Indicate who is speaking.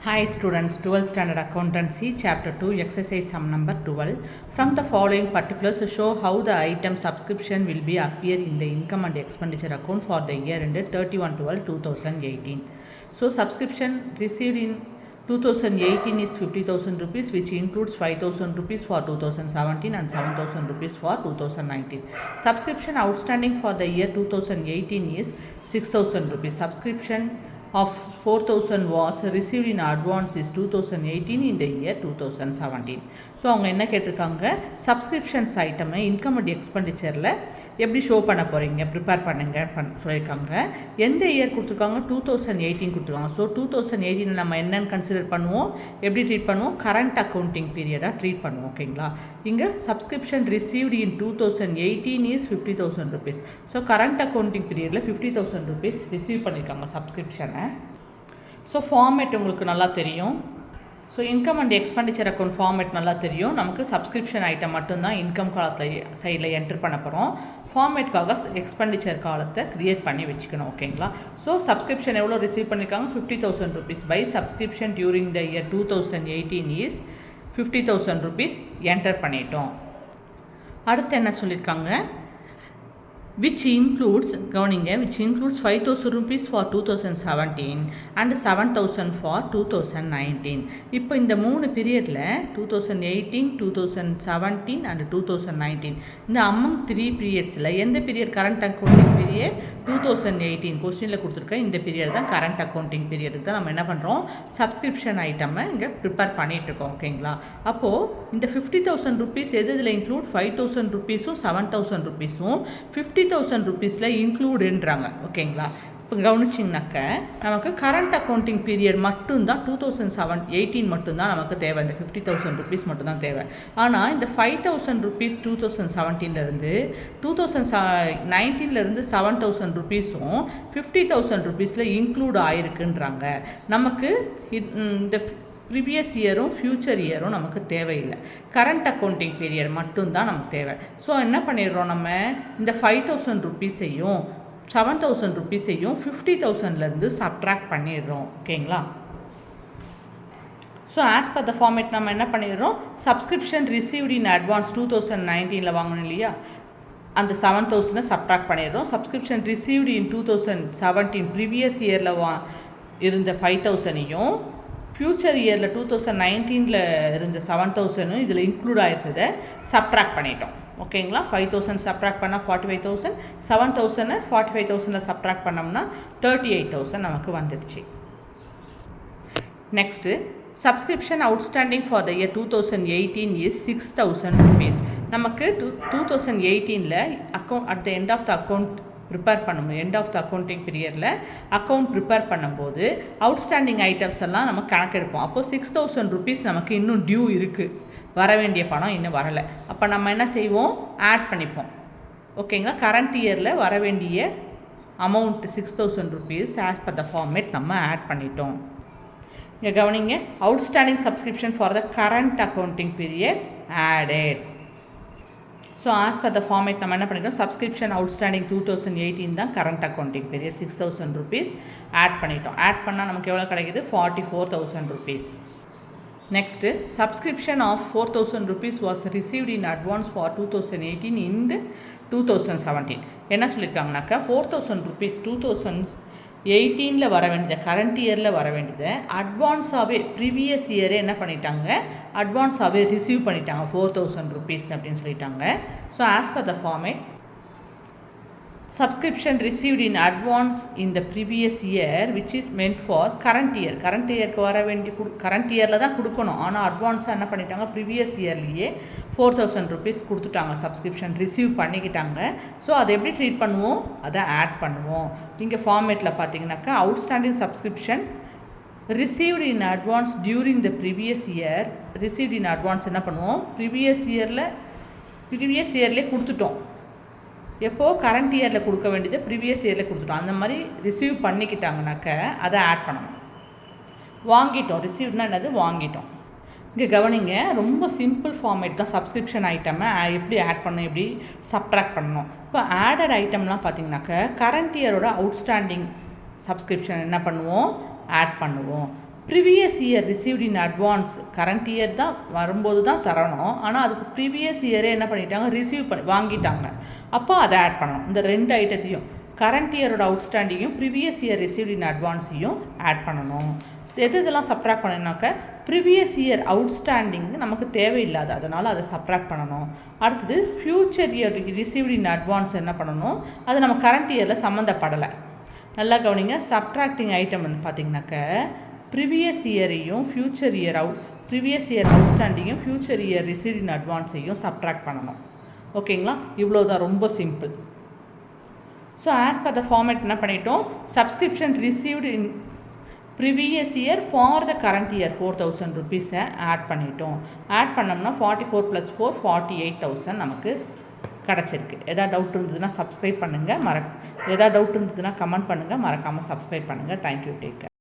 Speaker 1: Hi students, 12th standard accountancy chapter 2 exercise sum number 12. From the following particulars show how the item subscription will be appear in the income and expenditure account for the year ended 31/12/2018. So subscription received in 2018 is 50,000 rupees, which includes 5,000 rupees for 2017 and 7,000 rupees for 2019. Subscription outstanding for the year 2018 is 6,000 rupees. Subscription of 4,000 was received in advance is 2018 in the year 2017. So அவங்க என்ன கேட்டிருக்காங்க, subscriptions ஐட்டமை income and எக்ஸ்பெண்டிச்சரில் எப்படி show பண்ண போகிறீங்க, prepare பண்ணுங்க சொல்லியிருக்காங்க. எந்த இயர் கொடுத்துருக்காங்க, 2018 கொடுத்துருக்காங்க. ஸோ 2018 நம்ம என்னென்னு கன்சிடர் பண்ணுவோம், எப்படி ட்ரீட் பண்ணுவோம், கரண்ட் அக்கௌண்டிங் பீரியடாக ட்ரீட் பண்ணுவோம். ஓகேங்களா, இங்கே subscription received in 2018 is 50,000 rupees. So current accounting பீரியடில் 50,000 rupees ரிசீவ் பண்ணியிருக்காங்க சப்ஸ்கிரிப்ஷனை. ஸோ ஃபார்மேட் உங்களுக்கு நல்லா தெரியும். So income and expenditure account format நல்லா தெரியும். நமக்கு சப்ஸ்கிரிப்ஷன் ஐட்டம் மட்டும்தான் இன்கம் காலத்தில் சைடில் என்ட்ரு பண்ண போகிறோம். ஃபார்மேட்காக எக்ஸ்பெண்டிச்சர் காலத்தை க்ரியேட் பண்ணி வச்சுக்கணும். ஓகேங்களா, ஸோ சப்ஸ்கிரிப்ஷன் எவ்வளோ ரிசீவ் பண்ணியிருக்காங்க, 50,000 rupees by subscription during the year 2018 is 50,000 rupees enter பண்ணிட்டோம். அடுத்து என்ன சொல்லியிருக்காங்க, which includes 5,000 rupees for 2017 and 7,000 for 2019. இப்போ இந்த 3 பீரியடில் 2018, 2017 and 2019 இந்த அமௌண்ட் 3 பீரியட்ஸில் எந்த பீரியட் கரண்ட் அக்கௌண்டிங் பீரியட், 2018 கொஸ்டினில் கொடுத்துருக்க இந்த பீரியட் தான் கரண்ட் அக்கௌண்டிங் பீரியடுக்கு தான் நம்ம என்ன பண்ணுறோம், சப்ஸ்கிரிப்ஷன் ஐட்டமை இங்கே ப்ரிப்பேர் பண்ணிகிட்ருக்கோம். ஓகேங்களா, அப்போது இந்த 50,000 rupees எது இதில் இன்க்ளூட், 5,000 rupeesம் 7,000 rupeesம் 50,000 rupeesல இன்க்ளூடுன்றாங்க. ஓகேங்களா, இப்போ கவனிச்சிங்கனாக்க நமக்கு கரண்ட் அக்கௌண்டிங் பீரியட் மட்டும்தான் 2018 மட்டும்தான் நமக்கு தேவை. இந்த 50,000 rupees மட்டும்தான் தேவை. ஆனால் இந்த 5,000 rupees 2017லேருந்து 2019லேருந்து 7,000 rupeesம் 50,000 rupeesல இன்க்ளூட் ஆகிருக்குன்றாங்க. நமக்கு இந்த ப்ரீவியஸ் இயரும் ஃப்யூச்சர் இயரும் நமக்கு தேவையில்லை, கரண்ட் அக்கௌண்டிங் பீரியட் மட்டும்தான் நமக்கு தேவை. ஸோ என்ன பண்ணிடுறோம், நம்ம இந்த 5,000 rupeesையும் 7,000 rupeesையும் 50,000லேருந்து சப்ட்ராக்ட் பண்ணிடுறோம். ஓகேங்களா, so as per the format நம்ம என்ன பண்ணிடுறோம், சப்ஸ்கிரிப்ஷன் ரிசீவ்டு இன் அட்வான்ஸ் 2019 வாங்கணும் இல்லையா, அந்த 7,000 சப்ட்ராக்ட் பண்ணிடுறோம். சப்ஸ்கிரிப்ஷன் ரிசீவ்டு இன் 2017 ப்ரீவியஸ் இயரில் இருந்த 5,000ஐயும் ஃப்யூச்சர் இயரில் 2019 இருந்த 7,000 இதில் இன்க்ளூட் ஆகிருக்கிறத சப்ட்ராக்ட் பண்ணிட்டோம். ஓகேங்களா, 5,000 சப்ட்ராக்ட் பண்ணால் 45,000, 7,000 45,000 சப்ட்ராக்ட் பண்ணோம்னா 38,000 நமக்கு வந்துடுச்சு. Next subscription outstanding for the year 2018 is 6,000 rupees. நமக்கு 2018 account at the end of the account prepare பண்ணும்போது, எண்ட் ஆஃப் த அக்கௌண்டிங் பீரியடில் அக்கௌண்ட் ப்ரிப்பேர் பண்ணும்போது அவுட்ஸ்டாண்டிங் ஐட்டம்ஸ் எல்லாம் நம்ம கணக்கெடுப்போம். அப்போது 6,000 rupees நமக்கு இன்னும் டியூ இருக்குது, வர வேண்டிய பணம் இன்னும் வரலை. அப்போ நம்ம என்ன செய்வோம், ஆட் பண்ணிப்போம். ஓகேங்களா, கரண்ட் இயரில் வர வேண்டிய amount 6,000 rupees as per the format நம்ம ஆட் பண்ணிட்டோம். இங்கே கவனிங்க, outstanding subscription for the current accounting period added. So as per the format நம்ம என்ன பண்ணிட்டோம், சப்ஸ்கிரிப்ஷன் அவுட்ஸ்டாண்டிங் 2018 தான் current accounting period, 6,000 rupees add பண்ணிட்டோம். ஆட் பண்ணால் நமக்கு எவ்வளோ கிடைக்குது, 44,000 rupees. Next subscription of 4,000 rupees was received in advance for 2018 in 2017. என்ன சொல்லியிருக்காங்கனாக்கா, 4,000 rupees 2018 வர வேண்டியது, கரண்ட் இயரில் வர வேண்டியது அட்வான்ஸாகவே ப்ரீவியஸ் இயரே என்ன பண்ணிட்டாங்க, அட்வான்ஸாகவே ரிசீவ் பண்ணிட்டாங்க 4,000 rupees அப்படின்னு சொல்லிட்டாங்க. So as per the format subscription received in advance in the previous year which is meant for current year. Current இயருக்கு வர வேண்டிய கரண்ட் இயரில் தான் கொடுக்கணும், ஆனால் அட்வான்ஸாக என்ன பண்ணிட்டாங்க, ப்ரீவியஸ் இயர்லேயே 4,000 rupees கொடுத்துட்டாங்க, சப்ஸ்கிரிப்ஷன் ரிசீவ் பண்ணிக்கிட்டாங்க. ஸோ அதை எப்படி ட்ரீட் பண்ணுவோம், அதை ஆட் பண்ணுவோம். இங்கே ஃபார்மேட்டில் பார்த்தீங்கன்னாக்கா outstanding subscription received in advance during the previous year, received in advance என்ன பண்ணுவோம், ப்ரீவியஸ் இயர்லேயே கொடுத்துட்டோம். எப்போது கரண்ட் இயரில் கொடுக்க வேண்டியது ப்ரீவியஸ் இயரில் கொடுத்துட்டோம், அந்த மாதிரி ரிசீவ் பண்ணிக்கிட்டாங்கனாக்க அதை ஆட் பண்ணணும். வாங்கிட்டோம், ரிசீவ்னா என்னது, வாங்கிட்டோம். இங்கே கவனிங்க, ரொம்ப சிம்பிள் ஃபார்மேட் தான். சப்ஸ்கிரிப்ஷன் ஐட்டமை எப்படி ஆட் பண்ணணும், எப்படி சப்ட்ராக்ட் பண்ணணும். இப்போ ஆடட் ஐட்டம்லாம் பார்த்தீங்கன்னாக்க கரண்ட் இயரோட அவுட்ஸ்டாண்டிங் சப்ஸ்கிரிப்ஷன் என்ன பண்ணுவோம், ஆட் பண்ணுவோம். Previous year received in advance current year தான் வரும்போது தான் தரணும். ஆனால் அதுக்கு ப்ரீவியஸ் இயரே என்ன பண்ணிட்டாங்க, ரிசீவ் பண்ணி வாங்கிட்டாங்க. அப்போ அதை ஆட் பண்ணணும். இந்த 2 ஐட்டத்தையும் கரண்ட் இயரோட அவுட்ஸ்டாண்டிங்கும் ப்ரீவியஸ் இயர் ரிசீவ்ட் இன் அட்வான்ஸையும் ஆட் பண்ணணும். இதெல்லாம் சப்ராக்ட் பண்ணணுனாக்க ப்ரீவியஸ் இயர் அவுட்ஸ்டாண்டிங் நமக்கு தேவையில்லாது, அதனால் அதை சப்ராக்ட் பண்ணணும். அடுத்தது future year received in advance என்ன பண்ணணும், அது நம்ம கரண்ட் இயரில் சம்மந்தப்படலை. நல்லா கவனிங்க. சப்ட்ராக்டிங் ஐட்டம்னு பார்த்தீங்கன்னாக்க ப்ரீவியஸ் இயரையும் ஃப்யூச்சர் இயர் ப்ரீவியஸ் இயர் அவுட்ஸ்டாண்டிங்கும் ஃப்யூச்சர் இயர் ரிசீவ்ட் இன் அட்வான்ஸையும் சப்ட்ராக்ட் பண்ணணும். ஓகேங்களா? இவ்வளோதான், ரொம்ப simple. So as per the format என்ன பண்ணிட்டோம், subscription received in previous year for the current year 4,000 ருபீஸை ஆட் பண்ணிட்டோம். ஆட் பண்ணோம்னா 44 + 4 48,000 நமக்கு கிடச்சிருக்கு. எதாவது டவுட் இருந்ததுன்னா சப்ஸ்கிரைப் பண்ணுங்கள். எதாவது டவுட் இருந்ததுன்னா கமெண்ட் பண்ணுங்கள். மறக்காமல் சப்ஸ்கிரைப் பண்ணுங்கள். தேங்க்யூ. Take care.